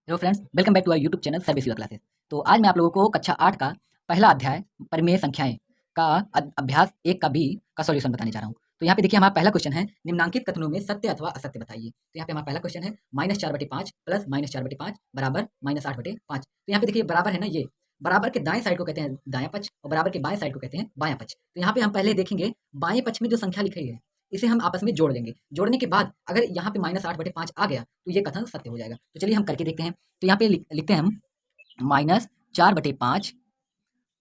Hello friends, welcome back to our YouTube channel service your classes. तो आज मैं आप लोगों को कक्षा 8 का पहला अध्याय परिमेय संख्याएं का अभ्यास 1 का बी का सॉल्यूशन बताने जा रहा हूँ। तो यहाँ पे देखिए, हमारा पहला क्वेश्चन है, निम्नांकित कथनों में सत्य अथवा असत्य बताइए। तो यहाँ पे हमारा पहला क्वेश्चन है -4/5 प्लस -4/5 बराबर -8/5। तो यहाँ पे देखिए बराबर है ना, ये बराबर के दाएं साइड को कहते हैं दायां पक्ष और बराबर के बाएं साइड को कहते हैं बायां पक्ष। तो यहाँ पे हम पहले देखेंगे बाएं पक्ष में जो संख्या लिखी है इसे हम आपस में जोड़ लेंगे। जोड़ने के बाद अगर यहाँ पे -8/5 आ गया तो ये कथन सत्य हो जाएगा। तो चलिए हम करके देखते हैं। तो यहाँ पे लिखते हैं हम -4/5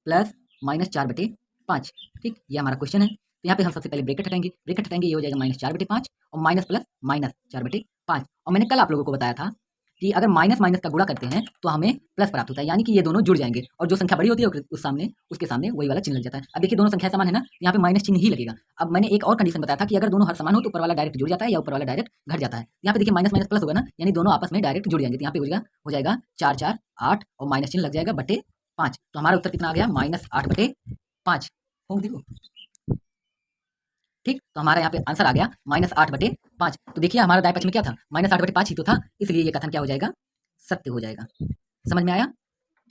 प्लस -4/5। ठीक, ये हमारा क्वेश्चन है। तो यहाँ पे हम सबसे पहले ब्रैकेट हटाएंगे, ये हो जाएगा -4/5 और माइनस प्लस -4/5। और मैंने कल आप लोगों को बताया था कि अगर माइनस माइनस का गुणा करते हैं तो हमें प्लस प्राप्त होता है, यानी कि ये दोनों जुड़ जाएंगे और जो संख्या बड़ी होती है उसके सामने वही वाला चिन्ह लग जाता है। अब देखिए दोनों संख्या समान है ना, यहाँ पे माइनस चिन्ह ही लगेगा। अब मैंने एक और कंडीशन बताया था कि अगर दोनों हर समान हो तो ऊपर वाला डायरेक्ट जुड़ जाता है या ऊपर वाला डायरेक्ट घट जाता है। यहाँ पे देखिए माइनस माइनस प्लस होगा ना, यानी दोनों आपस में डायरेक्ट जुड़ जाएंगे। तो यहाँ पे हो जाएगा 4 4 8 और माइनस चिन्ह लग जाएगा बटे 5। तो हमारा उत्तर कितना आ गया, -8/5। होंगे देखो, ठीक। तो हमारा यहाँ पे आंसर आ गया -8/5। तो देखिए हमारा दाएं पक्ष में क्या था, -8/5 ही तो था, इसलिए ये कथन क्या हो जाएगा, सत्य हो जाएगा। समझ में आया?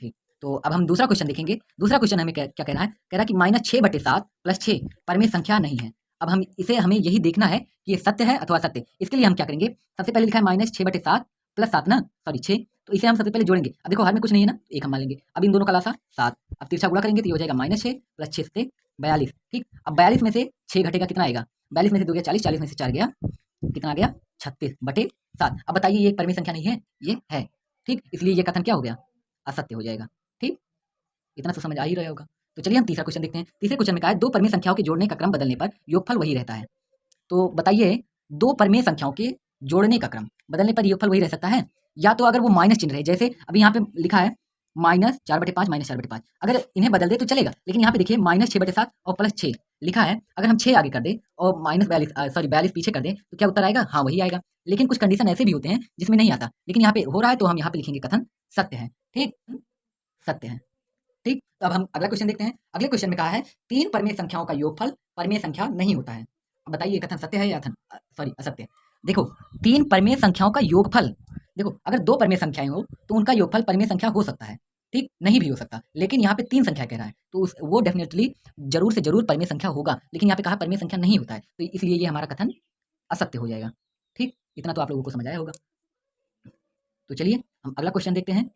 ठीक। तो अब हम दूसरा क्वेश्चन देखेंगे। दूसरा क्वेश्चन हमें क्या क्या कह रहा है, कह रहा है कि -6/7 प्लस 6 परिमेय संख्या नहीं है। अब हमें यही देखना है कि ये सत्य है अथवा असत्य। इसके लिए हम क्या करेंगे, सबसे पहले लिखा है -6/7 प्लस 7 ना, सॉरी 6, तो इसे हम सबसे पहले जोड़ेंगे। अब देखो हर में कुछ नहीं है ना, एक हम मान लेंगे। अब इन दोनों का लासा 7, अब तिरछा गुणा करेंगे तो ये हो जाएगा -6 प्लस 6 से 42। ठीक, अब 42 में से 6 घटेगा, कितना आएगा, 42 में से 2 गया 40, 40 में से 4 गया, कितना आ गया 36/7। अब बताइए ये परिमेय संख्या नहीं है, ये है। ठीक, इसलिए ये कथन क्या हो गया, असत्य हो जाएगा। ठीक, इतना तो समझ आ ही रहा होगा। तो चलिए हम तीसरा क्वेश्चन देखते हैं। तीसरे क्वेश्चन में कहा है, दो परिमेय संख्याओं के जोड़ने का क्रम बदलने पर योगफल वही रहता है। तो बताइए, दो परिमेय संख्याओं के जोड़ने का क्रम बदलने पर योगफल वही रह सकता है, या तो अगर वो माइनस चिन्ह रहे, जैसे अभी यहाँ पे लिखा है -4/5 -4/5, अगर इन्हें बदल दे तो चलेगा। लेकिन यहाँ पे देखिए -6/7 और +6 लिखा है, अगर हम 6 आगे कर दें और -42 पीछे कर दें तो क्या उत्तर आएगा, हाँ वही आएगा। लेकिन कुछ कंडीशन ऐसे भी होते हैं जिसमें नहीं आता, लेकिन यहाँ पे हो रहा है तो हम यहाँ पे लिखेंगे कथन सत्य है। ठीक, सत्य है। ठीक, तो अब हम अगला क्वेश्चन देखते हैं। अगले क्वेश्चन में कहा है, तीन परिमेय संख्याओं का योगफल परिमेय संख्या नहीं होता है। अब बताइए कथन सत्य है या सॉरी असत्य। देखो, तीन परिमेय संख्याओं का योगफल, देखो अगर दो परिमेय संख्याएं हो तो उनका योगफल परिमेय संख्या हो सकता है, ठीक, नहीं भी हो सकता। लेकिन यहाँ पे तीन संख्या कह रहा है तो वो डेफिनेटली जरूर से जरूर परिमेय संख्या होगा, लेकिन यहाँ पे कहा परिमेय संख्या नहीं होता है, तो इसलिए ये हमारा कथन असत्य हो जाएगा। ठीक, इतना तो आप लोगों को समझ आया होगा। तो चलिए हम अगला क्वेश्चन देखते हैं।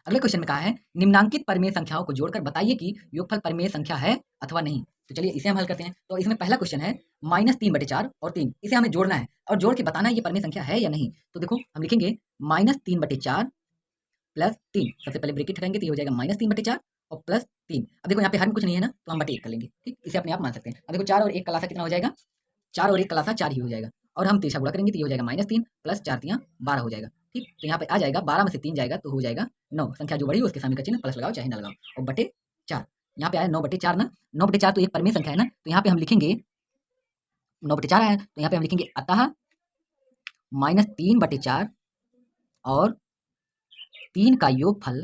अगले क्वेश्चन में कहा है, निम्नांकित परिमेय संख्याओं को जोड़कर बताइए कि योगफल परिमेय संख्या है अथवा नहीं। तो चलिए इसे हम हल करते हैं। तो इसमें पहला क्वेश्चन है -3/4 और 3, इसे हमें जोड़ना है और जोड़ के बताना है ये परिमेय संख्या है या नहीं। तो देखो हम लिखेंगे -3/4 प्लस 3, सबसे पहले ब्रैकेट हटाएंगे तो ये हो जाएगा -3/4 और प्लस 3। अब देखो यहाँ पे हर में कुछ नहीं है ना, तो हम बटे 1 कर लेंगे। ठीक, इसे अपने आप मान सकते हैं। अब देखो 4 और 1 का लासा कितना हो जाएगा, 4 और 1 का लासा 4 ही हो जाएगा, और हम तिरछा गुणा करेंगे तो ये हो जाएगा -3 प्लस 4 3 12 हो जाएगा। ठीक, तो यहाँ पे आ जाएगा 12 में से 3 जाएगा तो हो जाएगा 9। संख्या जो बड़ी हो उसके सामने का चिन्ह प्लस लगाओ चाहे ना लगाओ, और बटे 4। यहाँ पे आया 9/4 ना, 9/4 तो एक परिमेय संख्या है ना, तो यहाँ पे हम लिखेंगे 9/4 आया, तो यहाँ पे हम लिखेंगे अतः -3/4 और 3 का योगफल,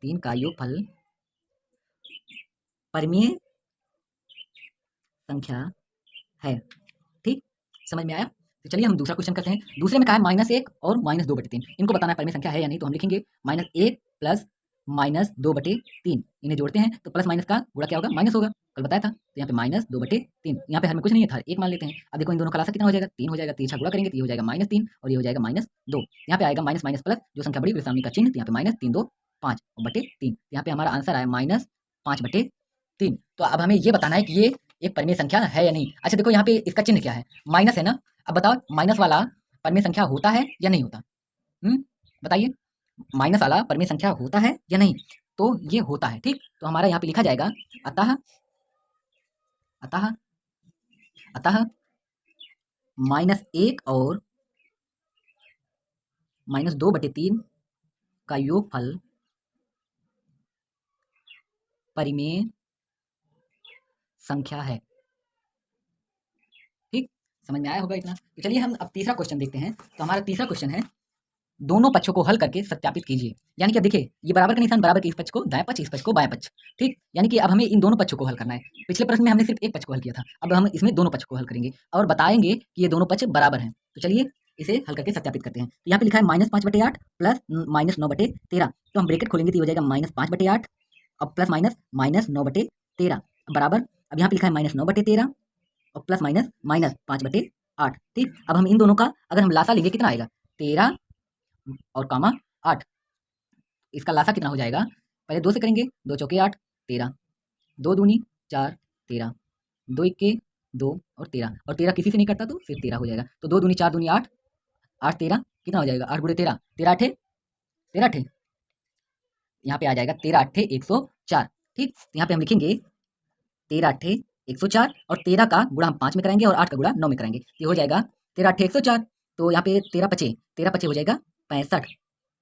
3 का योगफल परिमेय संख्या है। ठीक, समझ में आया? तो चलिए हम दूसरा क्वेश्चन करते हैं। दूसरे में कहा है -1 और -2/3, इनको बताना है परिमेय संख्या है या नहीं। तो हम लिखेंगे -1 प्लस -2/3, इन्हें जोड़ते हैं तो प्लस माइनस का गुणा क्या होगा, माइनस होगा, कल बताया था। तो यहाँ पे -2/3, यहाँ पे हमें कुछ नहीं है था, एक मान लेते हैं। अब देखो इन दोनों का लासा कितना हो जाएगा, 3 हो जाएगा, तिरछा गुणा करेंगे तो ये हो जाएगा -3 और ये हो जाएगा -2। यहाँ पे आएगा माइनस माइनस प्लस, जो संख्या बड़ी सामने का चिन्ह, तो यहाँ पे -3 2 5 और बटे 3, यहाँ पे हमारा आंसर आया -5/3। तो अब हमें ये बताना है कि ये एक परिमेय संख्या है या नहीं। अच्छा देखो यहाँ पे इसका चिन्ह क्या है, माइनस है ना। अब बताओ माइनस वाला परिमेय संख्या होता है या नहीं होता, बताइए, माइनस वाला परिमेय संख्या होता है या नहीं। तो ये होता है। ठीक, तो हमारा यहाँ पे लिखा जाएगा अतः अतः अतः -1 और -2/3 का योगफल परिमेय संख्या है। ठीक, समझ में आया होगा इतना। तो चलिए हम अब तीसरा क्वेश्चन देखते हैं। तो हमारा तीसरा क्वेश्चन है, दोनों पक्षों को हल करके सत्यापित कीजिए। यानी कि अब देखिए ये बराबर का निशान, बराबर के इस पक्ष को दाएं पक्ष, इस पक्ष को बाएं पक्ष। ठीक, यानी कि अब हमें इन दोनों पक्षों को हल करना है। पिछले प्रश्न में हमने सिर्फ एक पक्ष को हल किया था, अब हम इसमें दोनों पक्ष को हल करेंगे और बताएंगे कि ये दोनों पक्ष बराबर हैं। तो चलिए इसे हल करके सत्यापित करते हैं। तो यहाँ पे लिखा है -5/8 प्लस -9/13। तो हम ब्रैकेट खोलेंगे तो ये हो जाएगा -5/8 और प्लस माइनस -9/13 बराबर। अब यहाँ पे लिखा है -9/13 और प्लस माइनस -5/8। ठीक, अब हम इन दोनों का अगर हम लासा लेंगे कितना आएगा, 13 और कामा 8। इसका लासा कितना हो जाएगा, पहले 2 से करेंगे, 2 चौके 8, 13, 2 दूनी 4, 13, 2 इक्के 2 और 13, और 13 किसी से नहीं कटता तो फिर 13 हो जाएगा। तो 2 दूनी 4 दूनी 8, 8 13 कितना हो जाएगा, 8 गुणे 13, 13 8 13 8 यहाँ पे आ जाएगा 13 8 104। ठीक, तो यहाँ पे हम लिखेंगे 13 8 104 और 13 का गुणा हम 5 में कराएंगे और 8 का गुणा 9 में कराएंगे। ये हो जाएगा 13 8 104। तो यहाँ पे 13 पचे हो जाएगा 65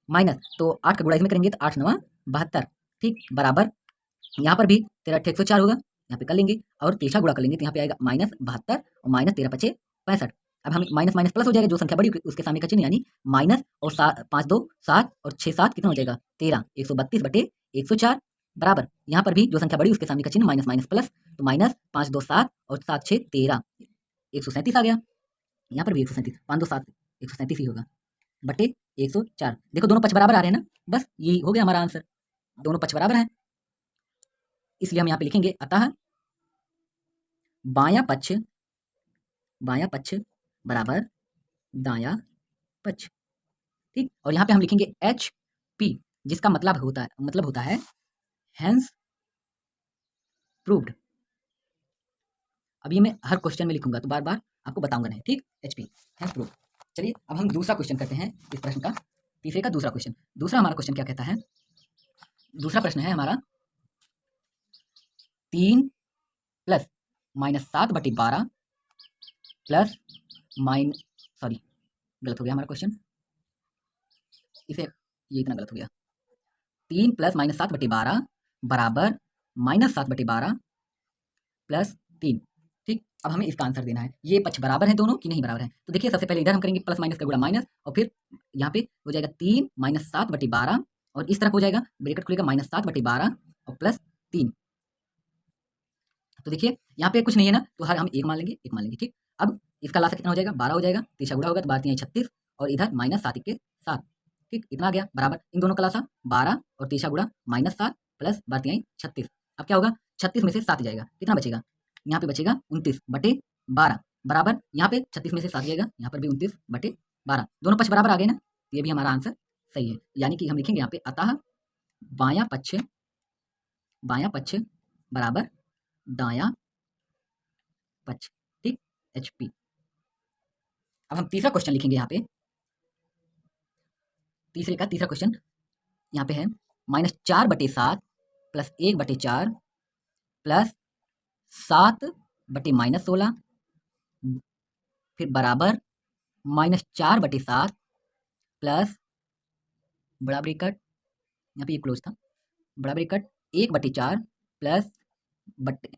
माइनस, तो 8 का गुणा इसमें करेंगे तो 8 9 72। ठीक, बराबर यहाँ पर भी 13 8 104 होगा, यहाँ पे कर लेंगे और तीसरा गुणा कर लेंगे तो यहाँ पे आएगा -72 और -13 पचे 65। अब हम माइनस माइनस प्लस हो जाएगा, जो संख्या बड़ी उसके सामने का चिन्ह यानी माइनस, और 5 2 7 और 6 7 कितना हो जाएगा 13, 132/104 बराबर। यहाँ पर भी जो संख्या बड़ी उसके सामने का चिन्ह माइनस माइनस प्लस, तो माइनस 5 2 7 और 7 6 13, 137 आ गया। यहाँ पर भी 137, 5 2 7 137 ही होगा बटे 104। देखो दोनों पक्ष बराबर आ रहे हैं ना, बस यही हो गया हमारा आंसर, दोनों पक्ष बराबर हैं, इसलिए हम यहाँ पे लिखेंगे अतः बायां पक्ष बराबर दायां पक्ष। ठीक, और यहाँ पे हम लिखेंगे HP, जिसका मतलब होता है हैंस प्रूव्ड। अब ये मैं हर क्वेश्चन में लिखूंगा तो बार बार आपको बताऊंगा नहीं। ठीक, HP हैंस प्रूव्ड। चलिए अब हम दूसरा क्वेश्चन करते हैं इस प्रश्न का, तीसरे का दूसरा क्वेश्चन। दूसरा हमारा क्वेश्चन क्या कहता है, दूसरा प्रश्न है हमारा 3 प्लस -7/12 प्लस सॉरी गलत हो गया हमारा क्वेश्चन, इसे ये इतना गलत हो गया। 3 प्लस -7/12 बराबर -7/12 प्लस 3। ठीक, अब हमें इसका आंसर देना है, ये पक्ष बराबर है दोनों कि नहीं बराबर है। तो देखिए सबसे पहले इधर हम करेंगे प्लस माइनस का गुणा माइनस, और फिर यहाँ पे हो जाएगा 3 -7/12 और इस तरफ हो जाएगा ब्रैकेट खुलेगा -7/12 और प्लस 3। तो देखिए यहाँ पे कुछ नहीं है ना, तो हर हम एक मान लेंगे। ठीक, अब इसका लासा कितना हो जाएगा, 12 हो जाएगा, तीसरा गुणा होगा तो 12 36 और इधर -7 के 7। ठीक, इतना आ गया बराबर, इन दोनों का लासा 12 और तीसरा गुणा -7 प्लस 12 36। अब क्या होगा, 36 में से 7 जाएगा, कितना बचेगा, यहाँ पे बचेगा 29/12 बराबर। यहाँ पे 36 में से 7 जाएगा, यहाँ पर भी 29/12, दोनों पक्ष बराबर आ गए ना, ये भी हमारा आंसर सही है। यानी कि हम लिखेंगे यहाँ पे अतः बायां पक्ष बराबर दायां पक्ष। ठीक, HP। अब हम तीसरा क्वेश्चन लिखेंगे यहाँ पे, तीसरे का तीसरा क्वेश्चन यहाँ पे है -4/7 प्लस 1/4 प्लस 7/-16 फिर बराबर -4/7 प्लस बड़ा ब्रैकेट, यहाँ पे ये क्लोज था, बड़ा ब्रैकेट 1/4 प्लस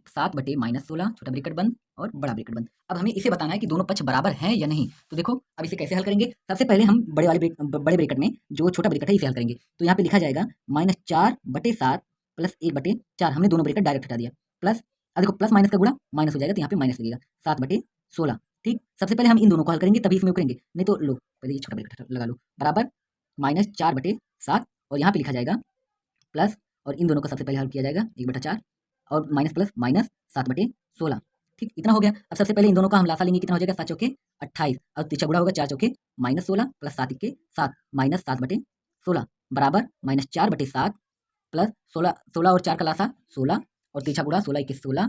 7/-16 छोटा ब्रैकेट बंद और बड़ा ब्रैकेट बंद। अब हमें इसे बताना है कि दोनों पक्ष बराबर हैं या नहीं। तो देखो अब इसे कैसे हल करेंगे, सबसे पहले हम बड़े ब्रैकेट में जो छोटा ब्रैकेट है इसे हल करेंगे। तो यहाँ पे लिखा जाएगा -4/7 प्लस 1/4, हमने दोनों ब्रैकेट डायरेक्ट हटा दिया, प्लस अब देखो प्लस माइनस का गुणा माइनस हो जाएगा तो यहाँ पे माइनस लगेगा 7/16। ठीक, सबसे पहले हम इन दोनों को हल करेंगे तभी इसमें करेंगे, नहीं तो लो पहले ये छोटा ब्रैकेट लगा लो, बराबर -4/7 और यहाँ पे लिखा जाएगा प्लस, और इन दोनों का सबसे पहले हल किया जाएगा 1/4 और माइनस प्लस माइनस 7/16। ठीक, इतना हो गया। अब सबसे पहले इन दोनों का हम लासा लेंगे, कितना हो जाएगा 7 चौके 28 और तीसरा गुणा होगा 4 चौके -16 प्लस 7 इक्के 7 माइनस 7/16 बराबर -4/7 प्लस 16 और 4 का लासा 16 और तीसरा गुणा 16 इक्के 16,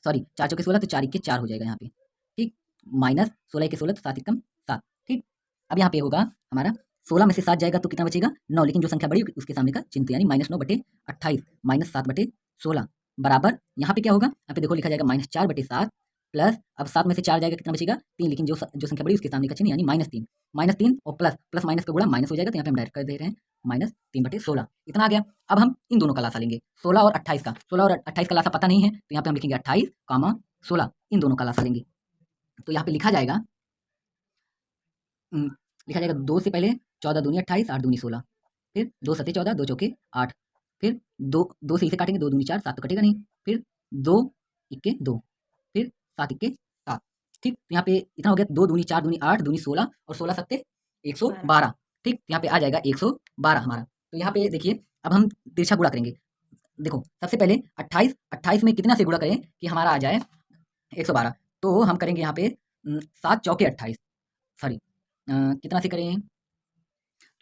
सॉरी 4 चौके 16 तो 4 इक्के 4 हो जाएगा यहाँ पे। ठीक, माइनस 16 इक्के 16 तो 7 एकम 7। ठीक, अब यहाँ पे होगा हमारा 16 में से 7 जाएगा तो कितना बचेगा 9, लेकिन जो संख्या बड़ी उसके सामने का चिन्ह यानी -9/28 माइनस 7/16 बराबर, यहाँ पे क्या होगा, यहाँ पे देखो लिखा जाएगा -4/7 प्लस, अब 7 में से 4 जाएगा कितना बचेगा 3, लेकिन जो संख्या बड़ी उसके सामने का चिन्ह यानी -3 और प्लस माइनस का गुणा माइनस हो जाएगा, तो यहाँ पे हम डायरेक्ट कर दे रहे हैं -3/16, इतना आ गया। अब हम इन दोनों का लासा लेंगे 16 और 28 का, 16 और 28 का लासा पता नहीं है तो यहाँ पे हम लिखेंगे 28, 16 इन दोनों का लासा लेंगे। तो यहाँ पे लिखा जाएगा 2 से पहले 14 दूनी 28, 8 दूनी 16, फिर 2 सत्ते 14, 2 चौके 8, फिर 2 से इसे काटेंगे, 2 दूनी 4, 7 तो कटेगा नहीं, फिर 2 इक्के 2, फिर 7 इक्के 7, ठीक, तो यहाँ पे इतना हो गया, 2 दूनी 4 दूनी 8 दूनी 16 और 16 सत्ते 112। ठीक, तो यहाँ पे आ जाएगा 112 हमारा। तो यहाँ पे देखिए अब हम तिरछा गुणा करेंगे। देखो सबसे पहले 28 28 में कितना से गुणा करें कि हमारा आ जाए 112। तो हम करेंगे यहाँ पे 7 चौके 28, सॉरी कितना से करें,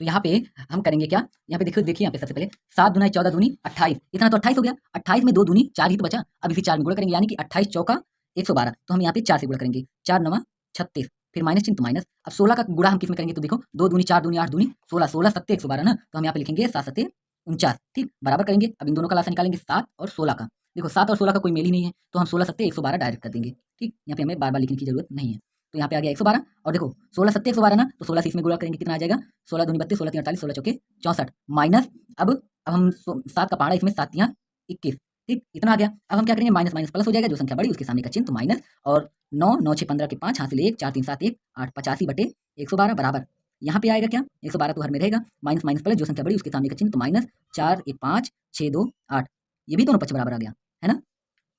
तो यहाँ पे हम करेंगे क्या, यहाँ पे देखिए देखिए यहाँ पे सबसे पहले 7 दूना 14 दूनी 28, इतना तो 28 हो गया। 28 में 2 दूनी 4 ही तो बचा, अब इसी 4 में गुणा करेंगे, यानी कि 28 चौका 112। तो हम यहाँ पे 4 से गुणा करेंगे, 4 9 36, फिर माइनस चिन्ह तो माइनस। अब 16 का गुणा हम किस में करेंगे, तो देखो 2 दूनी 4 दूनी 8 दूनी 16, 16 सत्ते 112 ना, तो हम यहाँ पे लिखेंगे 7 सत्ते 49। ठीक, बराबर करेंगे, अब इन दोनों का लासा निकालेंगे 7 और 16 का। देखो 7 और 16 का कोई मेल ही नहीं है, तो हम 16 सत्ते 112 डायरेक्ट कर देंगे। ठीक, यहाँ पे हमें बार बार लिखने की जरूरत नहीं है। तो यहाँ पे आ गया 112, और देखो 16 सत्ते 112 ना, तो 16 से इसमें गुणा करेंगे कितना आ जाएगा, 16 दूनी 32, 16 तीन 48, 16 चौके 64 माइनस। अब हम 7 का पहाड़ा, इसमें 7 तियां 21। ठीक, इतना आ गया। अब हम क्या करेंगे, माइनस माइनस प्लस हो जाएगा, जो संख्या बड़ी उसके सामने का चिन्ह तो माइनस, और 9 9 6 15 के 5 हासिल 1 4 3 7 1 8 85 बटे 112 बराबर। यहाँ पे आएगा क्या, 112 तो हर में रहेगा, माइनस माइनस प्लस जो संख्या बड़ी उसके सामने का चिन्ह तो माइनस, 4 1 5 6 2 8, ये भी दोनों पक्ष बराबर आ गया है ना।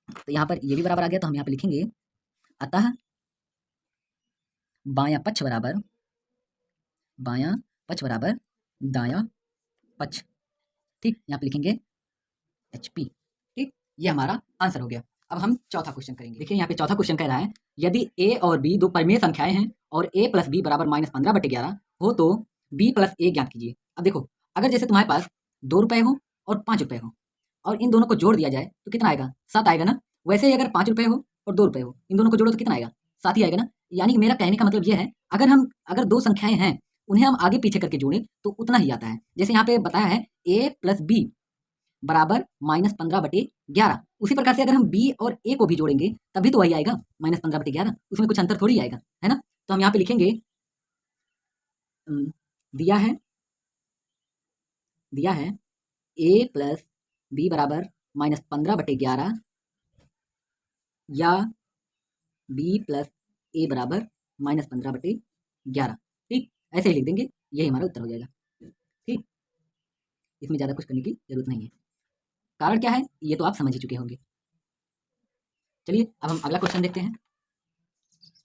तो यहाँ पर ये भी बराबर आ गया, तो हम यहाँ पे लिखेंगे अतः बायां पक्ष बराबर दायां पक्ष। ठीक, यहाँ पे लिखेंगे HP। ठीक, ये हमारा आंसर हो गया। अब हम चौथा क्वेश्चन करेंगे। देखिए यहाँ पे चौथा क्वेश्चन कह रहा है, यदि A और B दो परिमेय संख्याएं हैं और A प्लस B बराबर -15/11 हो तो B प्लस A ज्ञात कीजिए। अब देखो अगर जैसे तुम्हारे पास 2 रुपए हो और 5 रुपए हो, और इन दोनों को जोड़ दिया जाए तो कितना आएगा, 7 आएगा ना। वैसे ही अगर 5 रुपए हो और 2 रुपए हो, इन दोनों को जोड़ो तो कितना आएगा, 7 ही आएगा ना। यानी कि मेरा कहने का मतलब ये है, अगर दो संख्याएं हैं उन्हें हम आगे पीछे करके जोड़ें तो उतना ही आता है। जैसे यहाँ पे बताया है A प्लस B बराबर -15/11, उसी प्रकार से अगर हम B और A को भी जोड़ेंगे तभी तो वही आएगा -15/11, उसमें कुछ अंतर थोड़ी आएगा, है ना। तो हम यहाँ पे लिखेंगे दिया है A प्लस B बराबर -15/11 या B प्लस A बराबर -15/11। ठीक, ऐसे ही लिख देंगे, यही हमारा उत्तर हो जाएगा। ठीक, इसमें ज़्यादा कुछ करने की जरूरत नहीं है। कारण क्या है ये तो आप समझ ही चुके होंगे। चलिए अब हम अगला क्वेश्चन देखते हैं।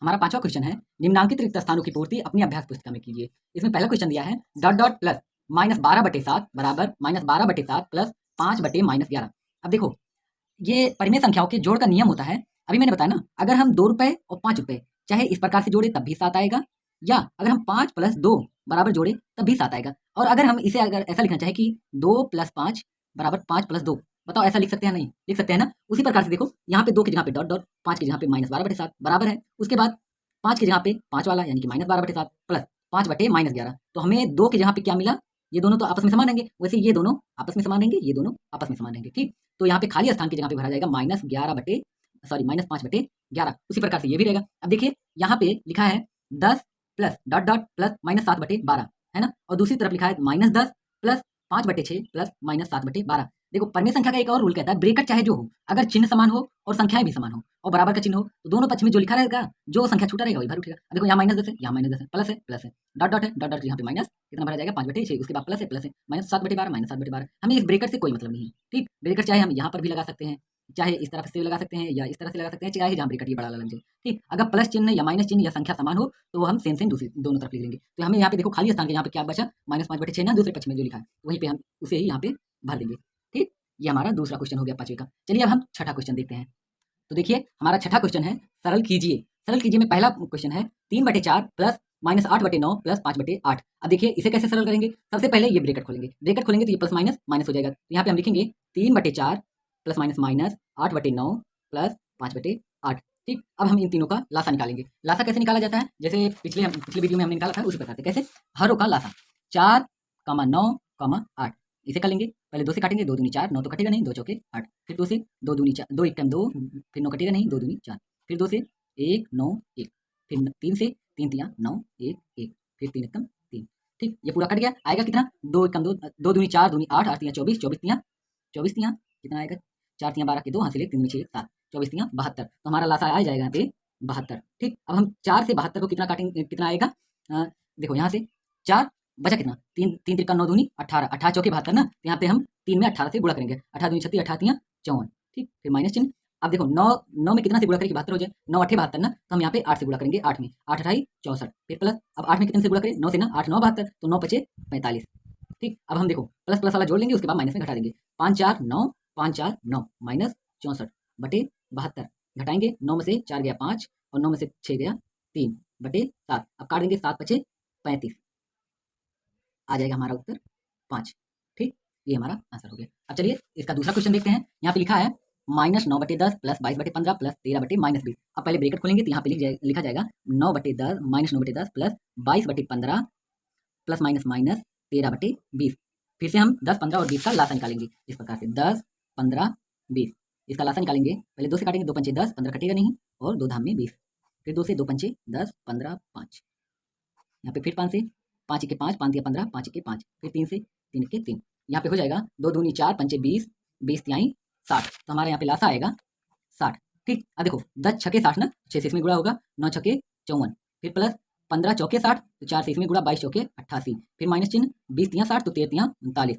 हमारा 5वां क्वेश्चन है, निम्नांकित रिक्त स्थानों की पूर्ति अपनी अभ्यास पुस्तिका में कीजिए। इसमें पहला क्वेश्चन दिया है डॉट डॉट प्लस -12/7 बराबर -12/7 प्लस 5/-11। अब देखो ये परिमेय संख्याओं के जोड़ का नियम होता है, अभी मैंने बताया ना, अगर हम 2 रुपए और 5 रुपए चाहे इस प्रकार से जोड़े तब भी 7 आएगा, या अगर हम 5 + 2 बराबर जोड़े तब भी 7 आएगा। और अगर हम इसे अगर ऐसा लिखना चाहे कि 2 + 5 बराबर 5 + 2, बताओ ऐसा लिख सकते हैं नहीं, लिख सकते हैं ना। उसी प्रकार से देखो यहाँ पे 2 की जगह पे डॉट डॉट, 5 की जगह पे -12/7 बराबर है, उसके बाद 5 की जगह पे 5 वाला यानी कि -12/7 प्लस 5/-11। तो हमें 2 की जगह पे क्या मिला, ये दोनों तो आपस में समान रहेंगे, वैसे ये दोनों आपस में समान रहेंगे, ये दोनों आपस में समान रहेंगे। ठीक, तो यहाँ पे खाली स्थान की जगह पे भरा जाएगा -5/11। उसी प्रकार से ये भी रहेगा। अब देखिए यहाँ पे लिखा है 10 प्लस डॉट डॉट प्लस -7/12, है ना, और दूसरी तरफ लिखा है -10 प्लस 5/6 प्लस -7/12। देखो परिमेय संख्या का एक और रूल कहता है, ब्रैकेट चाहे जो हो, अगर चिन्ह समान हो और संख्याएं भी समान हो और बराबर का चिन्ह हो, तो दोनों पक्ष में जो लिखा रहेगा, जो संख्या छूटा रहेगा वही भर उठेगा। अब देखो यहाँ -10 है, यहाँ -10 है, प्लस है प्लस है, डॉट डॉट है, डॉट डॉट यहाँ पे माइनस कितना भरा जाएगा 5/6, उसके बाद प्लस है -7/12 -7/12। हमें इस ब्रैकेट से कोई मतलब नहीं है। ठीक, ब्रैकेट चाहे हम यहाँ पर भी लगा सकते हैं, चाहे इस तरफ से लगा सकते हैं या इस तरह से लगा सकते हैं, चाहे जहाँ ब्रैकेट ये बड़ा लग जाए। ठीक, अगर प्लस चिन्ह या माइनस चिन्ह या संख्या समान हो तो हम सेम दूसरी दोनों तरफ लिख देंगे। तो हमें यहाँ पे देखो खाली स्थान के यहाँ पे क्या बचा, -5/6 ना, दूसरे पक्ष में जो लिखा है वहीं पे हम उसे ही यहाँ पे भर देंगे। ठीक, ये हमारा दूसरा क्वेश्चन हो गया 5वें का। चलिए अब हम छठा क्वेश्चन देखते हैं। तो देखिए हमारा छठा क्वेश्चन है, सरल कीजिए में पहला क्वेश्चन है 3/4 प्लस -8/9 प्लस 5/8। अब देखिए इसे कैसे सरल करेंगे, सबसे पहले ये ब्रैकेट खोलेंगे तो ये प्लस माइनस माइनस हो जाएगा। तो यहाँ पे हम लिखेंगे 3/4 प्लस माइनस 8/9 प्लस 5/8। ठीक, अब हम इन तीनों का लासा निकालेंगे। लासा कैसे निकाला जाता है, जैसे पिछले वीडियो में हमने निकाला था उसी प्रकार से। कैसे, हर रो का लासा 4, 9, 8, इसे कर लेंगे। पहले 2 से काटेंगे, 2 दूनी 4, 9 तो कटेगा नहीं, 2 चौके 8, फिर 2 से 2 दूनी 4, 2 1 2, फिर 9 कटेगा नहीं, 2 दूनी 4, फिर 2 से 1 9 1, फिर 3 से 3 तियां 9 1 1, फिर 3 एकम 3। ठीक, ये पूरा कट गया। आएगा कितना, 2 एकम 2, 2 दूनी 4 दूनी 8, 8 तियां 24, 24 तियां कितना आएगा, 4 तियां 12 के 2, हासिल 1, 3 दूनी 6 7, 24 तियां 72। तो हमारा लासा आ जाएगा यहाँ पे 72। ठीक, अब हम 4 से 72 को कितना काटेंगे, कितना आएगा, देखो यहाँ से 4 बचा कितना, 3 3 तिरका 9 दूनी 18, 18 चौके 72 ना, तो यहाँ पे हम 3 में 18 से गुणा करेंगे, 18 दूनी 36, 18 तियां 54। ठीक, फिर माइनस चिन्ह, अब देखो 9 9 में कितना से गुणा करें कि 72 हो जाए, 9 8 72 ना, तो हम यहाँ पे 8 से गुणा करेंगे, 8 में 8 अठाई 64, फिर प्लस अब 8 में कितने से गुणा करें, 9 से ना, 8 9 72, तो 9 पचे 45। ठीक, अब हम देखो प्लस प्लस वाला जोड़ लेंगे, उसके बाद माइनस में घटा देंगे, 5 4 9 5 4 9 माइनस 64 बटे 72, घटाएंगे 9 में से 4 गया 5 और 9 में से 6 गया 3 बटे 7, अब काट देंगे 7 पचे 35, आ जाएगा हमारा उत्तर 5। ठीक, ये हमारा आंसर हो गया। अब चलिए इसका दूसरा क्वेश्चन देखते हैं। यहाँ पे लिखा है -9/10 प्लस 22/15 प्लस 13/-20। अब पहले ब्रेकेट खोलेंगे तो यहाँ पे लिखा जाएगा 9/10 -9/10 प्लस 22/15 प्लस माइनस माइनस 13/20। फिर से हम 10 15 और 20 का लासा निकालेंगे इस प्रकार से 10 15 20, इसका लासा निकालेंगे, पहले 2 से काटेंगे, 2 पंचे 10, 15 कटेगा नहीं और 2 धाम में 20, फिर 2 से 2 पंचे 10 15 5, यहाँ पे फिर 5 से 5 के 5 5 15 5 के 5, फिर 3 से 3 के 3, यहाँ पे हो जाएगा 2 दूनी 4 पंचे 20 20 तिहाई 60, तो हमारे यहाँ पे लासा आएगा 60। ठीक, अब देखो 10 छके 60 ना, 6 से इसमें गुणा होगा, 9 छके 54, फिर प्लस 15 चौके 60, तो 4 से इसमें गुणा, 22 चौके 88, फिर माइनस चिन्ह, 20 तियाँ 60 तो 13 तियाँ 39।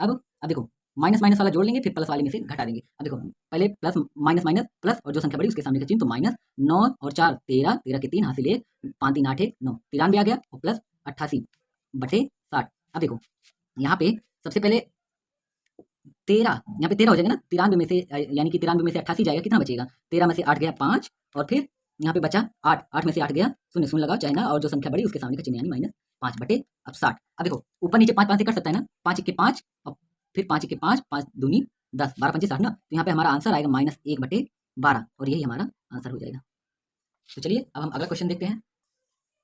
अब देखो माइनस माइनस वाला जोड़ लेंगे, फिर प्लस वाले में से घटा देंगे। अब देखो पहले प्लस माइनस माइनस प्लस और जो संख्या बड़ी उसके सामने का चिन्ह, तो माइनस 9 और 4 13, 13 के 3 हासिल 1, 5 3 8 1 9, 93 आ गया और प्लस 88 बटे 60। अब देखो यहाँ पे सबसे पहले 13, यहाँ पे 13 हो जाएगा ना, 93 में से यानी कि 93 में से 88 जाएगा, कितना बचेगा, 13 में से 8 गया 5 और फिर यहाँ पे बचा 8, 8 में से 8 गया 0 0 लगाओ चाहे ना, और जो संख्या बड़ी उसके सामने का चिन्ह यानी माइनस 5 बटे अब 60। अब देखो ऊपर नीचे 5 5 से कर सकता है ना, 5 के 5 और फिर 5 के 5 5 दूनी 10 12 पंचे 60 ना, तो यहाँ पे हमारा आंसर आएगा -1/12 और यही हमारा आंसर हो जाएगा। तो चलिए अब हम अगला क्वेश्चन देखते हैं।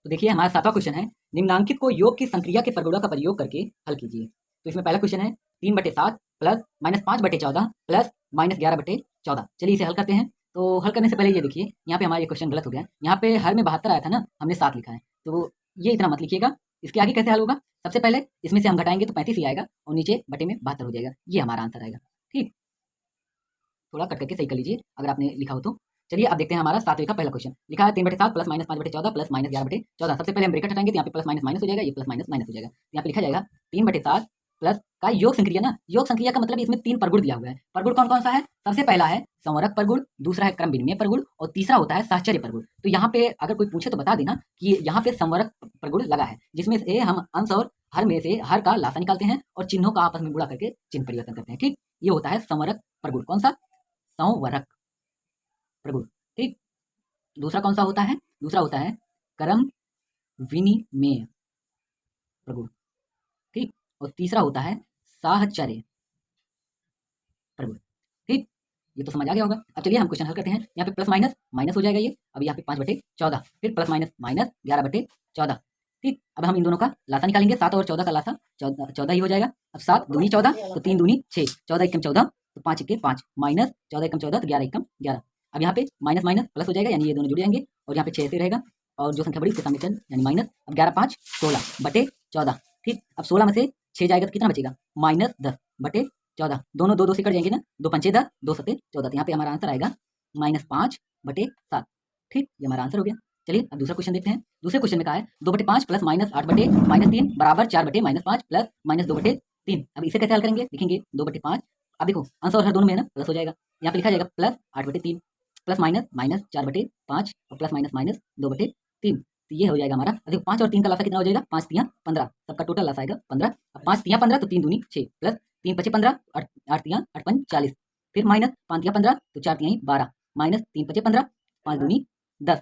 तो देखिए हमारा 7वां क्वेश्चन है, निम्नांकित को योग की संक्रिया के परगुणा का प्रयोग करके हल कीजिए। तो इसमें पहला क्वेश्चन है 3/7 प्लस -5/14 प्लस -11/14। चलिए इसे हल करते हैं। तो हल करने से पहले ये देखिए यहाँ पे हमारा ये क्वेश्चन गलत हो गया, यहाँ पे हर में 72 आया था ना, हमने 7 लिखा है, तो ये इतना मत लिखिएगा। इसके आगे कैसे हल होगा, सबसे पहले इसमें से हम घटाएंगे तो 35 ही आएगा और नीचे बटे में 72 हो जाएगा, ये हमारा आंसर आएगा। ठीक, थोड़ा कट करके सही कर लीजिए अगर आपने लिखा हो तो। चलिए अब देखते हैं हमारा 7वें का पहला क्वेश्चन, लिखा है 3/7 प्लस -5/14 प्लस -11/14। सबसे पहले हम ब्रैकेट हटाएंगे तो यहाँ पे प्लस माइनस माइनस हो जाएगा, ये प्लस माइनस माइनस हो जाएगा, यहाँ पे लिखा जाएगा 3/7 प्लस का योग संक्रिया ना, योग संक्रिया का मतलब इसमें 3 परगुण दिया हुआ है। परगुण कौन कौन सा है, सबसे पहला है संवरक परगुण, दूसरा है क्रम विनिमय परगुण और तीसरा होता है साहचर्य परगुण। तो यहाँ पे अगर कोई पूछे तो बता देना कि यहाँ पे संवरक परगुण लगा है, जिसमें से हम अंश और हर में से हर का लासा निकालते हैं और चिन्हों का आपस में गुणा करके चिन्ह परिवर्तन करते हैं। ठीक, ये होता है संवरक परगुण, कौन सा, संवरक प्रगुण। ठीक, दूसरा कौन सा होता है, दूसरा होता है क्रम विनिमेय प्रगुण। ठीक, और तीसरा होता है साहचर्य प्रगुण। ठीक, ये तो समझ आ गया होगा। अब चलिए हम क्वेश्चन हल करते हैं। यहाँ पे प्लस माइनस माइनस हो जाएगा ये, अब यहाँ पे 5/14 फिर प्लस माइनस माइनस 11/14। ठीक, अब हम इन दोनों का लासा निकालेंगे, 7 और 14 का लासा 14 ही हो जाएगा। अब 7 दूनी 14 तो 3 दूनी 6, 14 एकम 14 तो 5 1 5 माइनस 14 एकम 14 तो 11 एकम 11। अब यहाँ पे माइनस माइनस प्लस हो जाएगा, यानी ये दोनों जुड़ जाएंगे और यहाँ पे 6 से रहेगा और जो संख्या बड़ी उसके सामने चल यानी माइनस। अब 11 5 16/14। ठीक, अब 16 में से 6 जाएगा तो कितना बचेगा, -10/14। दोनों 2 2 से कट जाएंगे ना, 2 पंचे 10 2 सत्ते 14, तो यहाँ पे हमारा आंसर आएगा -5/7। ठीक, ये हमारा आंसर हो गया। चलिए अब दूसरा क्वेश्चन देखते हैं। दूसरे क्वेश्चन में कहा है 2/5 प्लस -8/-3 बराबर 4/-5 प्लस -2/3। अब इसे कैसे हल करेंगे, लिखेंगे 2/5। अब देखो अंश और हर दोनों में ना प्लस हो जाएगा, यहाँ पे लिखा जाएगा प्लस 8/3 प्लस माइनस माइनस 4/5 और प्लस माइनस माइनस 2/3। तो ये हो जाएगा हमारा। देखो 5 और 3 का लासा कितना हो जाएगा, 5 तियाँ 15, सबका टोटल लासा आएगा 15। अब 5 तियाँ 15 तो 3 दूनी 6 प्लस 3 पचे 15 8 तियाँ 8 पंच 40, फिर माइनस 5 तियाँ 15 तो 4 तियाँ 12 माइनस 3 पचे 15 5 दूनी 10।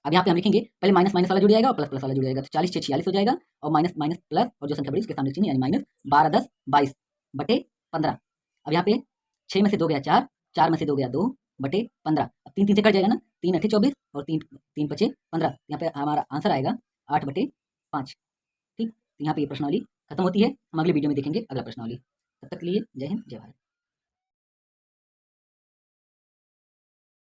अब यहाँ पे हम लिखेंगे पहले माइनस माइनस वाला जुड़ जाएगा और प्लस प्लस वाला जुड़ जाएगा, तो 40 6 46 हो जाएगा और माइनस माइनस प्लस और जो संख्या बड़ी उसके सामने चिन्ह यानी माइनस 12 10 22/15। अब यहाँ पे 6 में से 2 गया 4, 4 में से 2 गया 2/15। अब 3 3 से कट जाएगा ना, 3 8 24 और 3 3 पचे 15, यहाँ पे हमारा आंसर आएगा 8/5। ठीक, तो यहाँ पे ये प्रश्नावली खत्म होती है। हम अगले वीडियो में देखेंगे अगला प्रश्नावली। तब तक के लिए जय हिंद जय भारत।